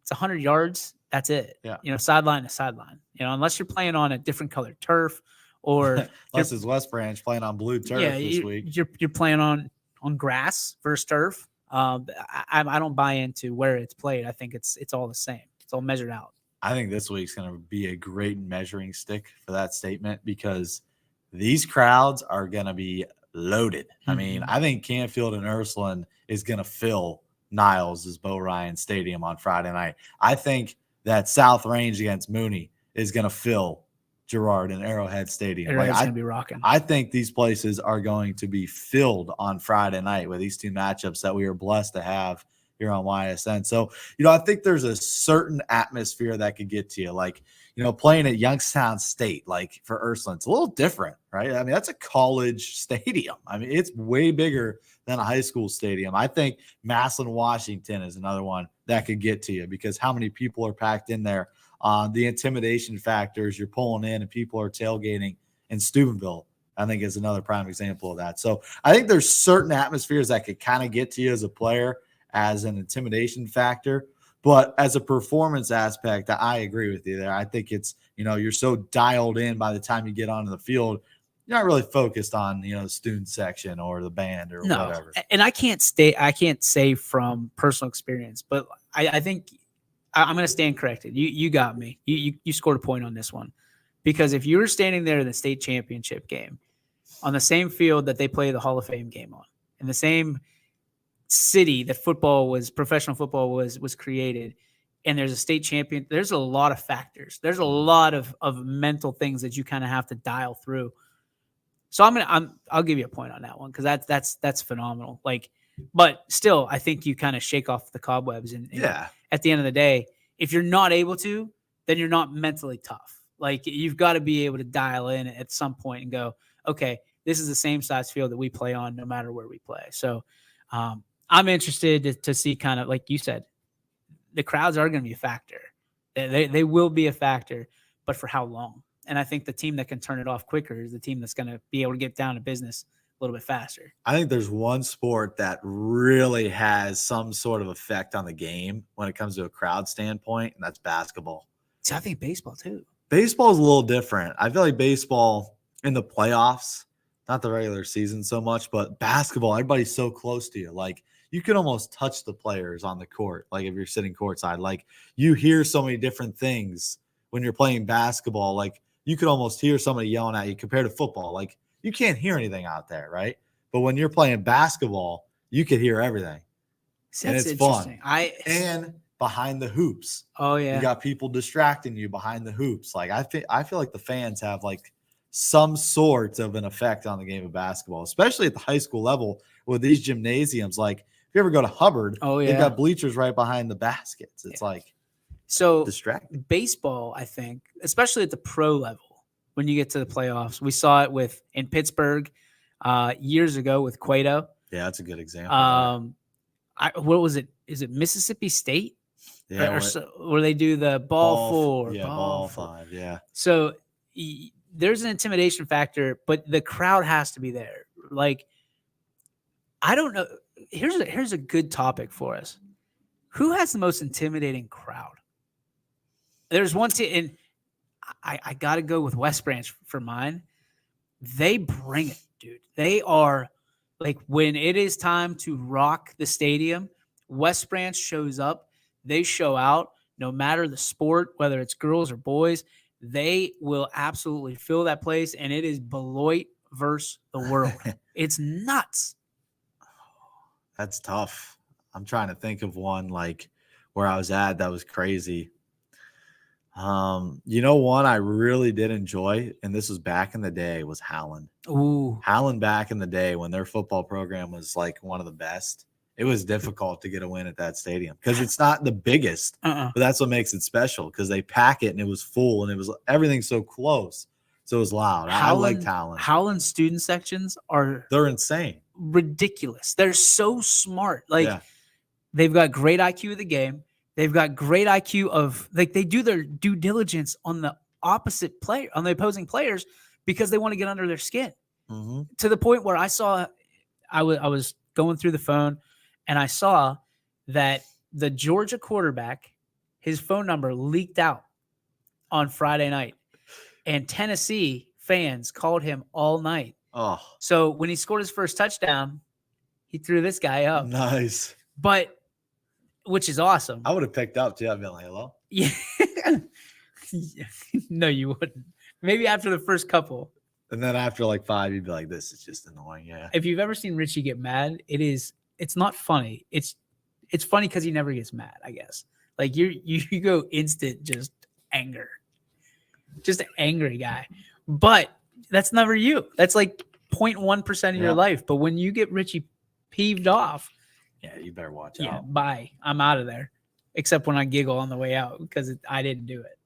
It's 100 yards. That's it. Yeah. Sideline to sideline. Unless you're playing on a different colored turf, or unless it's West Branch playing on blue turf this week. You're playing on grass versus turf. I don't buy into where it's played. I think it's all the same. It's all measured out. I think this week's going to be a great measuring stick for that statement, because these crowds are going to be loaded. Mm-hmm. I mean, I think Canfield and Ursuline is going to fill Niles' Bo Ryan Stadium on Friday night. I think that South Range against Mooney is going to fill Girard and Arrowhead Stadium. Arrowhead's going to be rocking. I think these places are going to be filled on Friday night with these two matchups that we are blessed to have here on YSN. So, I think there's a certain atmosphere that could get to you. Playing at Youngstown State, for Ursuline, it's a little different, right? I mean, that's a college stadium. I mean, it's way bigger than a high school stadium. I think Massillon, Washington is another one that could get to you, because how many people are packed in there. The intimidation factors, you're pulling in and people are tailgating in Steubenville, I think is another prime example of that. So I think there's certain atmospheres that could kind of get to you as a player as an intimidation factor. But as a performance aspect, I agree with you there. I think it's, you're so dialed in by the time you get onto the field, you're not really focused on, the student section or the band or whatever. And I can't say from personal experience, but I think I'm going to stand corrected. You got me. You scored a point on this one, because if you were standing there in the state championship game on the same field that they play the Hall of Fame game on, in the same city that professional football was created, and there's a state champion, there's a lot of factors. There's a lot of mental things that you kind of have to dial through. So I'll give you a point on that one, because that's phenomenal. But still, I think you kind of shake off the cobwebs, and at the end of the day, if you're not able to, then you're not mentally tough. You've got to be able to dial in at some point and go, okay, this is the same size field that we play on no matter where we play. So I'm interested to see, kind of like you said, the crowds are going to be a factor. They will be a factor, but for how long? And I think the team that can turn it off quicker is the team that's going to be able to get down to business a little bit faster. I think there's one sport that really has some sort of effect on the game when it comes to a crowd standpoint, and that's basketball. See, I think baseball too. Baseball is a little different. I feel like baseball in the playoffs, not the regular season so much, but basketball, everybody's so close to you. You can almost touch the players on the court. If you're sitting courtside, you hear so many different things when you're playing basketball. You could almost hear somebody yelling at you compared to football. you can't hear anything out there, right? But when you're playing basketball, you could hear everything. See, And that's it's fun. interesting. And behind the hoops. Oh yeah. You got people distracting you behind the hoops. Like I feel like the fans have like some sort of an effect on the game of basketball, especially at the high school level with these gymnasiums. Like if you ever go to Hubbard, they've got bleachers right behind the baskets. It's like so distracting. Baseball, I think, especially at the pro level, when you get to the playoffs, we saw it in Pittsburgh years ago with Cueto. Yeah, that's a good example. What was it? Is it Mississippi State? Yeah, where they do the ball 4. Yeah, ball 5. Yeah. So there's an intimidation factor, but the crowd has to be there. Like, I don't know. Here's a good topic for us. Who has the most intimidating crowd? There's one team, and I got to go with West Branch for mine. They bring it, dude. They are like, when it is time to rock the stadium, West Branch shows up. They show out, no matter the sport, whether it's girls or boys. They will absolutely fill that place, and it is Beloit versus the world. It's nuts. That's tough. I'm trying to think of one like where I was at that was crazy. One I really did enjoy, and this was back in the day, was Howland. Ooh. Howland back in the day when their football program was like one of the best. It was difficult to get a win at that stadium because it's not the biggest, but that's what makes it special, because they pack it and it was full and it was everything so close. So it was loud. I liked Howland. Howland student sections they're insane. Ridiculous. They're so smart. Like they've got great IQ of the game. They've got great IQ of, like, they do their due diligence on the opposite player, on the opposing players, because they want to get under their skin. To the point where I was going through the phone, and I saw that the Georgia quarterback, his phone number leaked out on Friday night, and Tennessee fans called him all night. Oh, so when he scored his first touchdown, he threw this guy up. Nice. Which is awesome. I would have picked up too. I'd been like, hello. Yeah. No, you wouldn't. Maybe after the first couple. And then after like 5, you'd be like, this is just annoying. Yeah. If you've ever seen Richie get mad, it's not funny. It's funny because he never gets mad, I guess. Like you go instant just anger. Just an angry guy. But that's never you. That's like 0.1% of your life. But when you get Richie peeved off, yeah, you better watch yeah, out. Bye. I'm out of there. Except when I giggle on the way out because I didn't do it.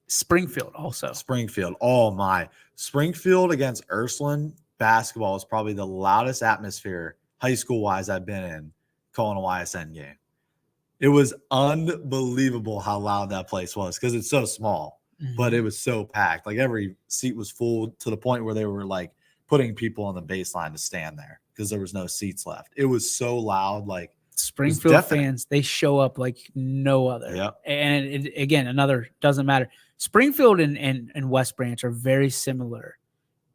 Springfield also. Springfield. Oh my. Springfield against Ursuline basketball is probably the loudest atmosphere high school wise I've been in calling a YSN game. It was unbelievable how loud that place was because it's so small, but it was so packed. Like every seat was full to the point where they were like putting people on the baseline to stand there because there was no seats left. It was so loud. Like Springfield fans, they show up like no other. Yep. And again, another doesn't matter. Springfield and West Branch are very similar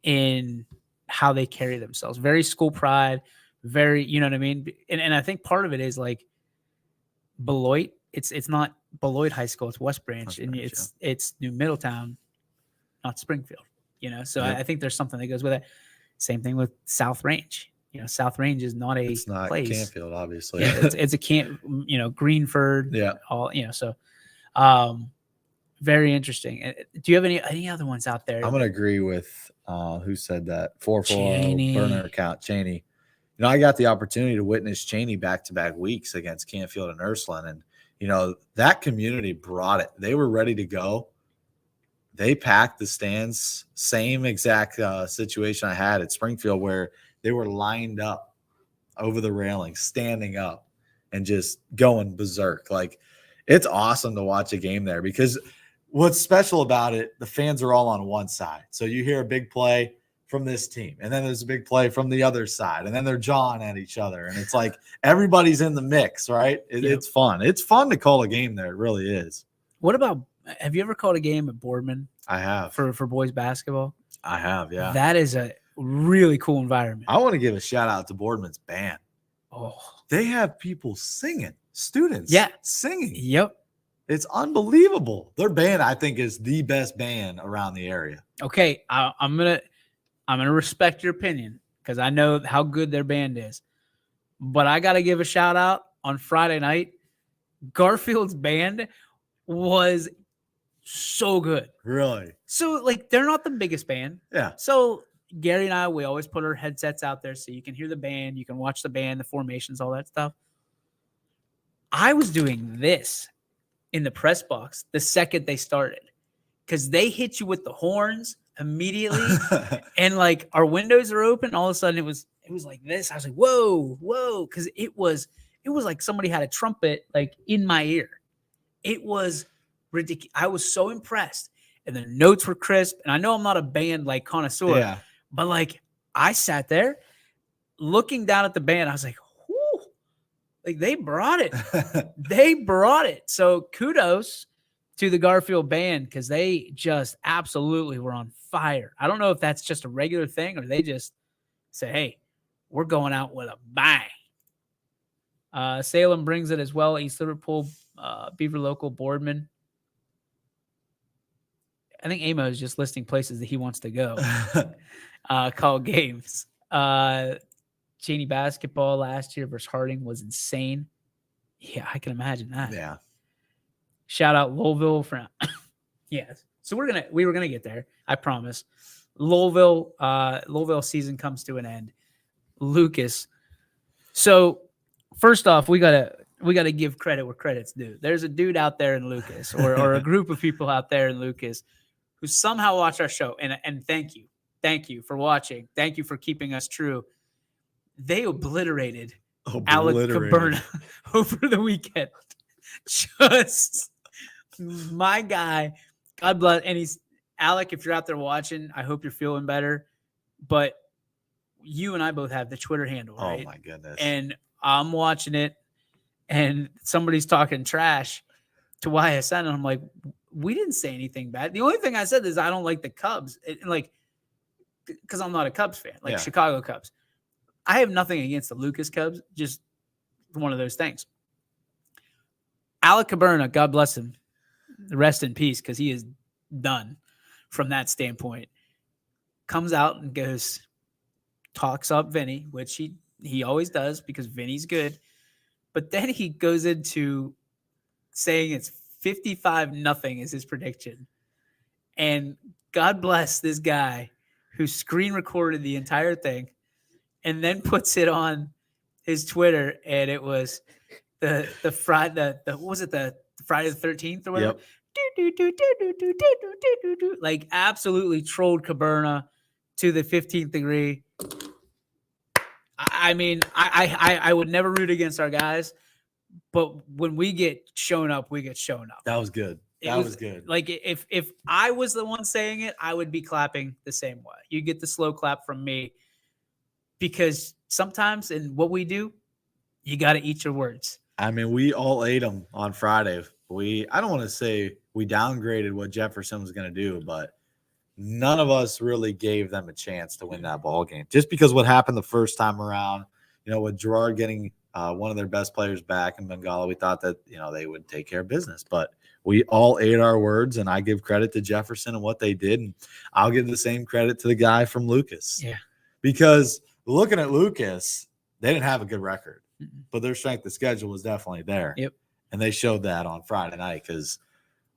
in how they carry themselves. Very school pride, very, you know what I mean? And I think part of it is like Beloit. It's not Beloit High School, it's West Branch, and it's New Middletown, not Springfield. You know, so I think there's something that goes with it. Same thing with South Range. You know, South Range is not it's not place. Canfield, obviously. Yeah, it's a camp. You know, Greenford. Yeah. All, you know, so very interesting. Do you have any other ones out there? I'm gonna agree with who said that 440 burner account Cheney. You know, I got the opportunity to witness Cheney back-to-back weeks against Canfield and Ursuline, and you know that community brought it. They were ready to go. They packed the stands. Same exact situation I had at Springfield, where they were lined up over the railing, standing up, and just going berserk. Like, it's awesome to watch a game there because what's special about it, the fans are all on one side. So you hear a big play from this team, and then there's a big play from the other side, and then they're jawing at each other. And it's like everybody's in the mix, right? It's fun. It's fun to call a game there. It really is. What about, have you ever called a game at Boardman? I have. For boys basketball? I have, yeah. That is a really cool environment. I want to give a shout out to Boardman's band. Oh, they have people singing, students singing. Singing. Yep. It's unbelievable. Their band, I think, is the best band around the area. Okay, I'm gonna respect your opinion because I know how good their band is. But I got to give a shout out on Friday night. Garfield's band was so good. Really? So, like, they're not the biggest band. Yeah. So, Gary and I, we always put our headsets out there so you can hear the band, you can watch the band, the formations, all that stuff. I was doing this in the press box the second they started because they hit you with the horns immediately. And, like, our windows are open. All of a sudden, it was like this. I was like, whoa, whoa, because it was like somebody had a trumpet, like, in my ear. It was ridiculous. I was so impressed. And the notes were crisp. And I know I'm not a band, like, connoisseur, but, like, I sat there looking down at the band. I was like, whoo, like, they brought it. They brought it. So kudos to the Garfield band because they just absolutely were on fire. I don't know if that's just a regular thing or they just say, hey, we're going out with a bang. Salem brings it as well. East Liverpool, Beaver Local, Boardman. I think Amo is just listing places that he wants to go. Call games. Cheney basketball last year versus Harding was insane. Yeah, I can imagine that. Yeah. Shout out Lowellville from yes. So we were gonna get there. I promise. Lowellville season comes to an end. Lucas. So first off, we gotta give credit where credit's due. There's a dude out there in Lucas, or a group of people out there in Lucas who somehow watch our show. And thank you for watching. Thank you for keeping us true. They obliterated Alec Caberna over the weekend. Just my guy. God bless. And he's Alec. If you're out there watching, I hope you're feeling better. But you and I both have the Twitter handle, right? Oh my goodness. And I'm watching it and somebody's talking trash to YSN. And I'm like, we didn't say anything bad. The only thing I said is I don't like the Cubs. Because I'm not a Cubs fan, like Chicago Cubs. I have nothing against the Lucas Cubs, just one of those things. Alec Caberna, God bless him, rest in peace, because he is done from that standpoint. Comes out and talks up Vinny, which he always does because Vinny's good. But then he goes into saying it's 55-0 is his prediction. And God bless this guy who screen recorded the entire thing and then puts it on his Twitter. And it was the Friday, what was it, the Friday the 13th or whatever? Yep. Like absolutely trolled Caberna to the 15th degree. I mean, I would never root against our guys, but when we get shown up, we get shown up. That was good. That was good. Like if I was the one saying it, I would be clapping the same way. You get the slow clap from me because sometimes in what we do, you got to eat your words. I mean, we all ate them on Friday. I don't want to say we downgraded what Jefferson was going to do, but none of us really gave them a chance to win that ball game. Just because what happened the first time around, with Gerard getting one of their best players back in Bengala, we thought that, they would take care of business. But we all ate our words, and I give credit to Jefferson and what they did. And I'll give the same credit to the guy from Lucas. Yeah. Because looking at Lucas, they didn't have a good record, but their strength of schedule was definitely there. Yep. And they showed that on Friday night because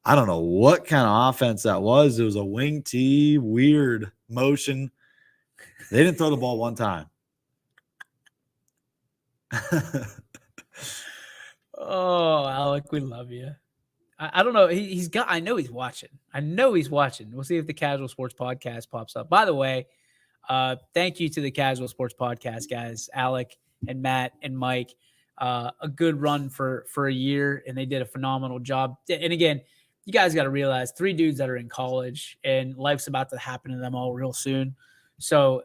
I don't know what kind of offense that was. It was a wing tee, weird motion. They didn't throw the ball one time. Oh, Alec, we love you. I don't know. I know he's watching. We'll see if the Casual Sports Podcast pops up. By the way, thank you to the Casual Sports Podcast guys, Alec and Matt and Mike. A good run for a year, and they did a phenomenal job. And again, you guys got to realize 3 dudes that are in college, and life's about to happen to them all real soon. So,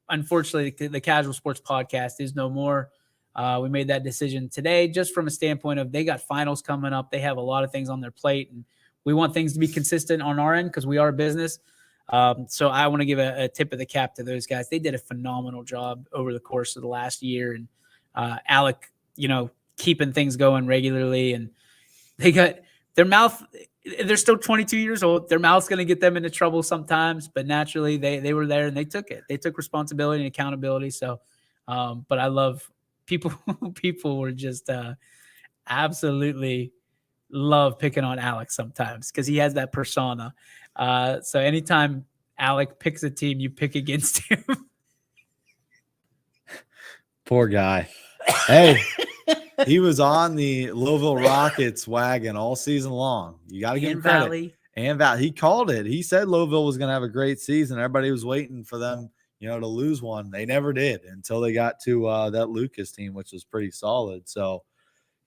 unfortunately, the Casual Sports Podcast is no more. We made that decision today just from a standpoint of they got finals coming up. They have a lot of things on their plate, and we want things to be consistent on our end because we are a business. So I want to give a tip of the cap to those guys. They did a phenomenal job over the course of the last year, and Alec, keeping things going regularly. And they got their mouth, they're still 22 years old. Their mouth's going to get them into trouble sometimes, but naturally they were there and they took it. They took responsibility and accountability. So, but I love people were just absolutely love picking on Alex sometimes because he has that persona. So anytime Alec picks a team, you pick against him. Poor guy. Hey, he was on the Louisville Rockets wagon all season long. You got to give him credit. Valley. And Valley. He called it. He said Louisville was going to have a great season. Everybody was waiting for them, to lose one. They never did until they got to that Lucas team, which was pretty solid. So,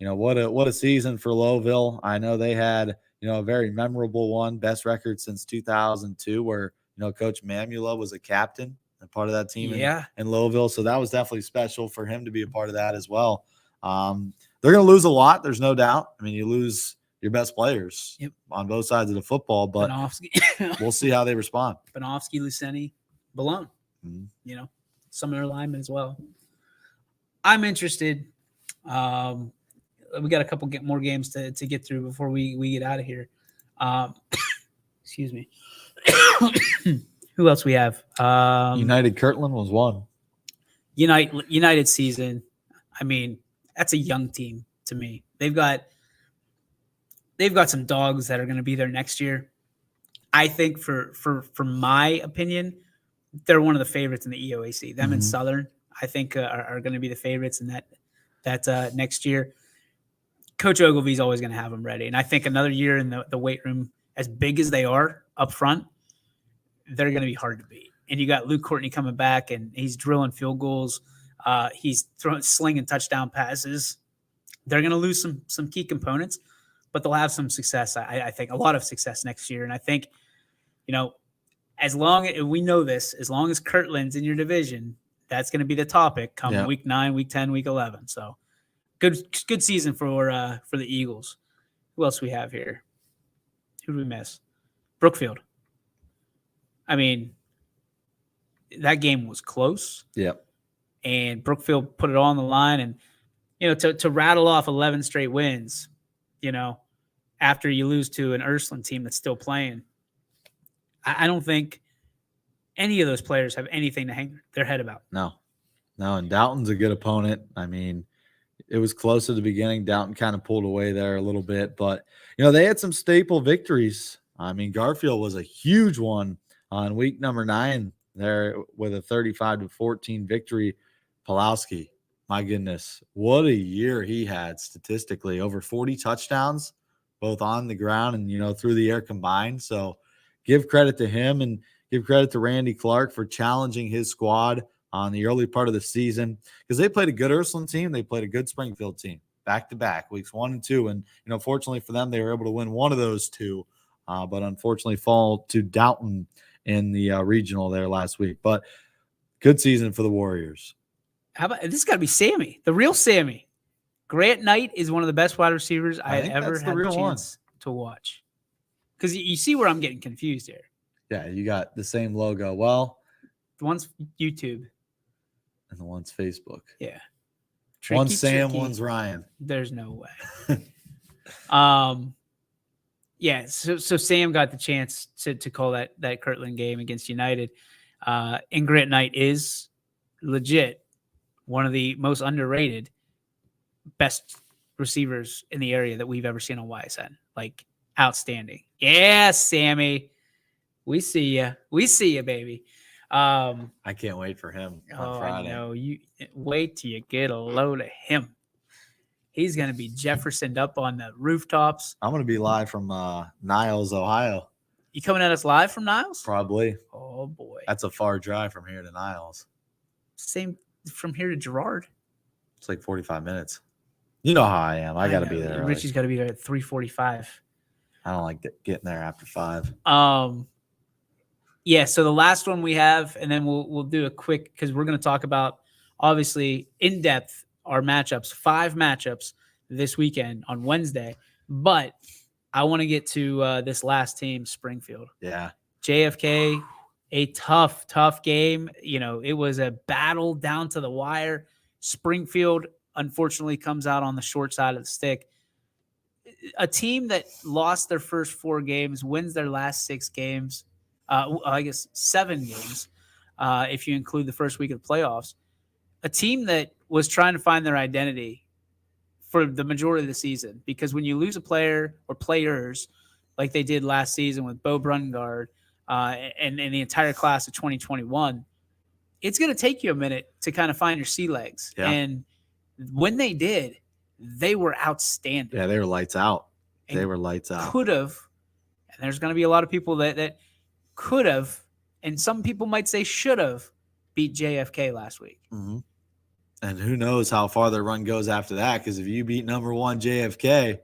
what a season for Louisville. I know they had, a very memorable one, best record since 2002, where, Coach Mamula was a captain and part of that team in Louisville. So that was definitely special for him to be a part of that as well. They're going to lose a lot. There's no doubt. I mean, you lose your best players on both sides of the football, but we'll see how they respond. Panofsky, Luceni, Balone, some of their linemen as well. I'm interested. We got a couple more games to get through before we get out of here. Excuse me. Who else we have? United Kirtland was one. United season. I mean, that's a young team to me. They've got some dogs that are going to be there next year. I think for my opinion, they're one of the favorites in the EOAC. Them and Southern, I think, are going to be the favorites in that next year. Coach Ogilvy's always going to have them ready. And I think another year in the weight room, as big as they are up front, they're going to be hard to beat. And you got Luke Courtney coming back, and he's drilling field goals. He's slinging touchdown passes. They're going to lose some key components, but they'll have some success. I think a lot of success next year. And I think, as long as we know this, as long as Kirtland's in your division, that's going to be the topic come week 9, week 10, week 11. So good season for the Eagles. Who else we have here? Who do we miss? Brookfield. I mean, that game was close. Yep. And Brookfield put it all on the line. And, to rattle off 11 straight wins, after you lose to an Ursuline team that's still playing, I don't think any of those players have anything to hang their head about. No. And Dalton's a good opponent. I mean, it was close at the beginning. Dalton kind of pulled away there a little bit. But, they had some staple victories. I mean, Garfield was a huge one on week number 9 there with a 35-14 victory. Pulowski, my goodness, what a year he had statistically. Over 40 touchdowns, both on the ground and, through the air combined. So give credit to him and give credit to Randy Clark for challenging his squad on the early part of the season because they played a good Ursuline team. They played a good Springfield team back-to-back weeks 1 and 2. And, fortunately for them, they were able to win one of those two, but unfortunately fall to Dalton in the regional there last week. But good season for the Warriors. How about this? Got to be Sammy, the real Sammy. Grant Knight is one of the best wide receivers I had ever had the chance to watch. Because you see where I'm getting confused here. Yeah, you got the same logo. Well, the one's YouTube, and the one's Facebook. Yeah, one's Sam, one's Ryan. There's no way. Yeah. So Sam got the chance to call that Kirtland game against United, and Grant Knight is legit one of the most underrated, best receivers in the area that we've ever seen on Ysn. Like, outstanding. Yeah, Sammy. We see you. We see you, baby. I can't wait for him on Friday. I know. You wait till you get a load of him. He's going to be Jeffersoned up on the rooftops. I'm going to be live from Niles, Ohio. You coming at us live from Niles? Probably. Oh, boy. That's a far drive from here to Niles. Same from here to Girard. It's like 45 minutes. You know how I am. I got to be there. Richie's got to be there at 3:45. I don't like getting there after 5. Yeah, so the last one we have, and then we'll do a quick, because we're going to talk about, obviously, in depth, our matchups, 5 matchups this weekend on Wednesday. But I want to get to this last team, Springfield. Yeah. JFK, a tough game. It was a battle down to the wire. Springfield, unfortunately, comes out on the short side of the stick. a team that lost their first 4 games wins their last 6 games. I guess 7 games, if you include the first week of the playoffs. A team that was trying to find their identity for the majority of the season, because when you lose a player or players like they did last season with Bo Brungard and the entire class of 2021, it's going to take you a minute to kind of find your sea legs. Yeah. And when they did, they were outstanding. Yeah, they were lights out. And They were lights out. Could have, and there's going to be a lot of people that could have, and some people might say should have, beat JFK last week. Mm-hmm. And who knows how far their run goes after that, because if you beat number 1 JFK,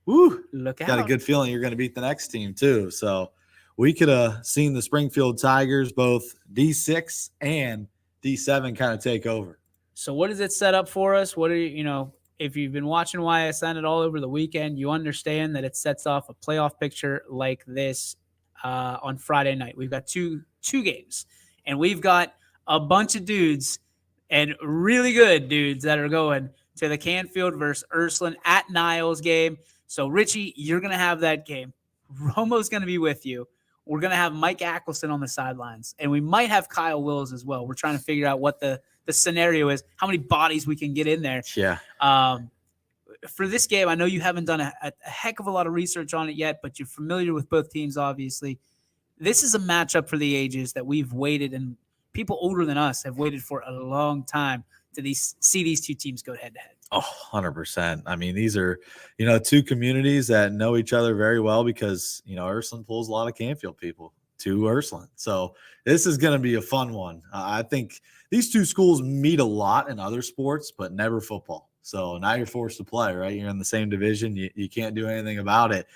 woo, Look out. got a good feeling you're going to beat the next team too. So we could have seen the Springfield Tigers, both D6 and D7, kind of take over. So what does it set up for us? What are you, if you've been watching YSN it all over the weekend, you understand that it sets off a playoff picture like this on Friday night. We've got two games, and we've got a bunch of dudes and really good dudes that are going to the Canfield versus Ursuline at Niles game. So, Richie, you're going to have that game. Romo's going to be with you. We're going to have Mike Ackelson on the sidelines, and we might have Kyle Wills as well. We're trying to figure out what the scenario is, how many bodies we can get in there. Yeah. For this game, I know you haven't done a heck of a lot of research on it yet, but you're familiar with both teams, obviously. This is a matchup for the ages that we've waited, and people older than us have waited for a long time to see these two teams go head-to-head. Oh, 100%. I mean, these are, two communities that know each other very well because, Ursuline pulls a lot of Canfield people to Ursuline. So this is going to be a fun one. I think these two schools meet a lot in other sports, but never football. So now you're forced to play, right? You're in the same division. You can't do anything about it.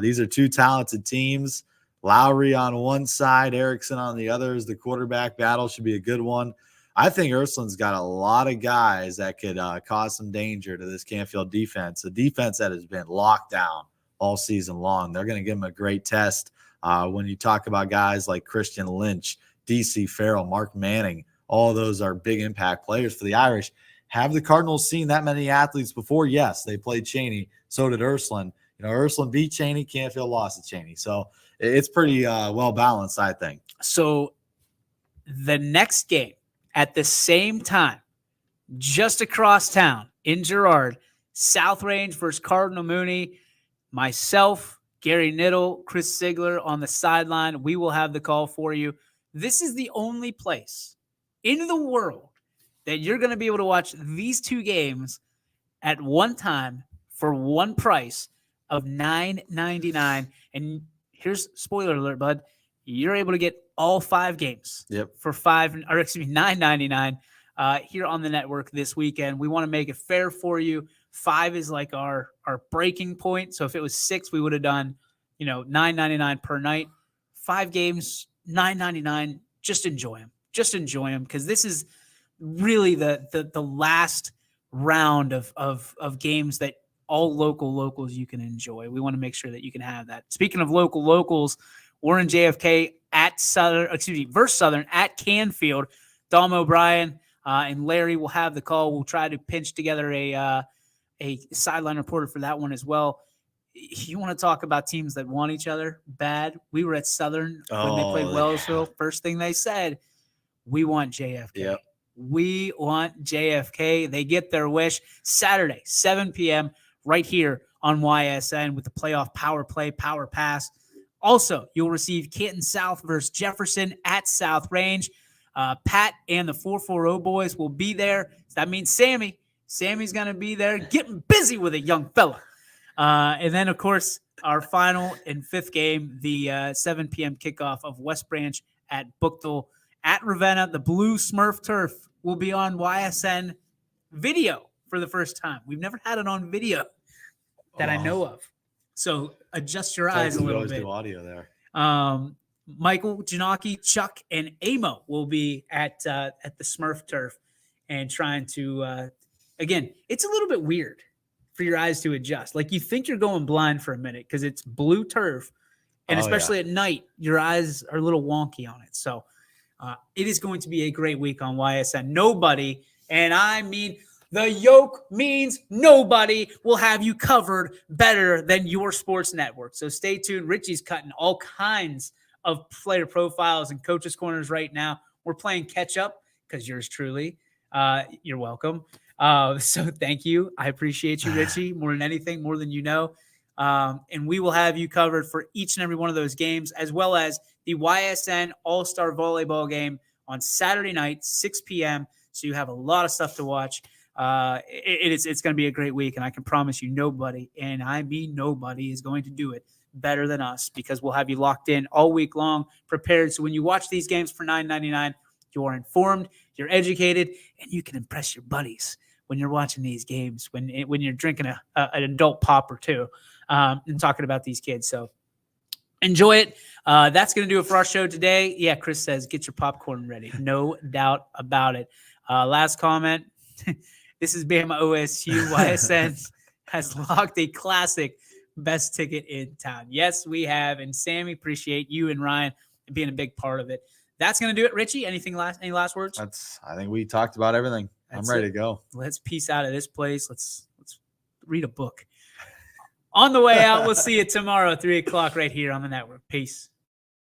These are two talented teams. Lowry on one side, Erickson on the other. The quarterback battle should be a good one. I think Ursuline's got a lot of guys that could cause some danger to this Canfield defense, a defense that has been locked down all season long. They're going to give them a great test. When you talk about guys like Christian Lynch, DC Farrell, Mark Manning, all of those are big impact players for the Irish. Have the Cardinals seen that many athletes before? Yes, they played Cheney. So did Ursuline. Ursuline beat Cheney, Canfield lost to Cheney. So it's pretty well balanced, I think. So the next game at the same time, just across town in Girard, South Range versus Cardinal Mooney. Myself, Gary Niddle, Chris Sigler on the sideline. We will have the call for you. This is the only place in the world that you're going to be able to watch these two games at one time for one price of $9.99. And here's spoiler alert, bud. You're able to get all 5 games for $9.99 here on the network this weekend. We want to make it fair for you. 5 is like our breaking point. So if it was 6, we would have done, $9.99 per night. 5 games, $9.99. Just enjoy them. Just enjoy them, because this is really the last round of games that all locals you can enjoy. We want to make sure that you can have that. Speaking of locals, we're in JFK versus Southern at Canfield. Dom O'Brien and Larry will have the call. We'll try to pinch together a sideline reporter for that one as well. You want to talk about teams that want each other bad? We were at Southern when they played Wellsville. First thing they said, we want JFK. Yep. We want JFK. They get their wish. Saturday, 7 p.m., right here on YSN with the playoff power play, power pass. Also, you'll receive Canton South versus Jefferson at South Range. Pat and the 440 boys will be there. That means Sammy's going to be there getting busy with a young fella. And then, of course, our final and 5th game, the 7 p.m. kickoff of West Branch at Bookville at Ravenna. The Blue Smurf Turf will be on YSN video for the first time. We've never had it on video that I know of. So adjust your eyes a little bit. Do audio there. Michael, Janaki, Chuck, and Amo will be at the Smurf Turf and trying to, again, it's a little bit weird for your eyes to adjust. Like, you think you're going blind for a minute because it's blue turf, and especially at night, your eyes are a little wonky on it. So it is going to be a great week on YSN. Nobody, and I mean The yoke means nobody will have you covered better than your sports network. So stay tuned. Richie's cutting all kinds of player profiles and coaches' corners right now. We're playing catch up because yours truly. You're welcome. So thank you. I appreciate you, Richie, more than anything, more than you know. And we will have you covered for each and every one of those games, as well as the YSN All-Star Volleyball game on Saturday night, 6 p.m. So you have a lot of stuff to watch. It's going to be a great week, and I can promise you nobody, and I mean nobody, is going to do it better than us, because we'll have you locked in all week long, prepared. So when you watch these games for $9.99, you are informed, you're educated, and you can impress your buddies when you're watching these games, when you're drinking an adult pop or two, and talking about these kids. So enjoy it. That's going to do it for our show today. Yeah, Chris says, get your popcorn ready. No doubt about it. Last comment. This is Bama OSU. YSN has locked a classic best ticket in town. Yes, we have. And Sammy, appreciate you and Ryan being a big part of it. That's going to do it. Richie, any last words? I think we talked about everything. I'm ready to go. Let's peace out of this place. Let's read a book. On the way out, we'll see you tomorrow, 3:00 right here on the network. Peace.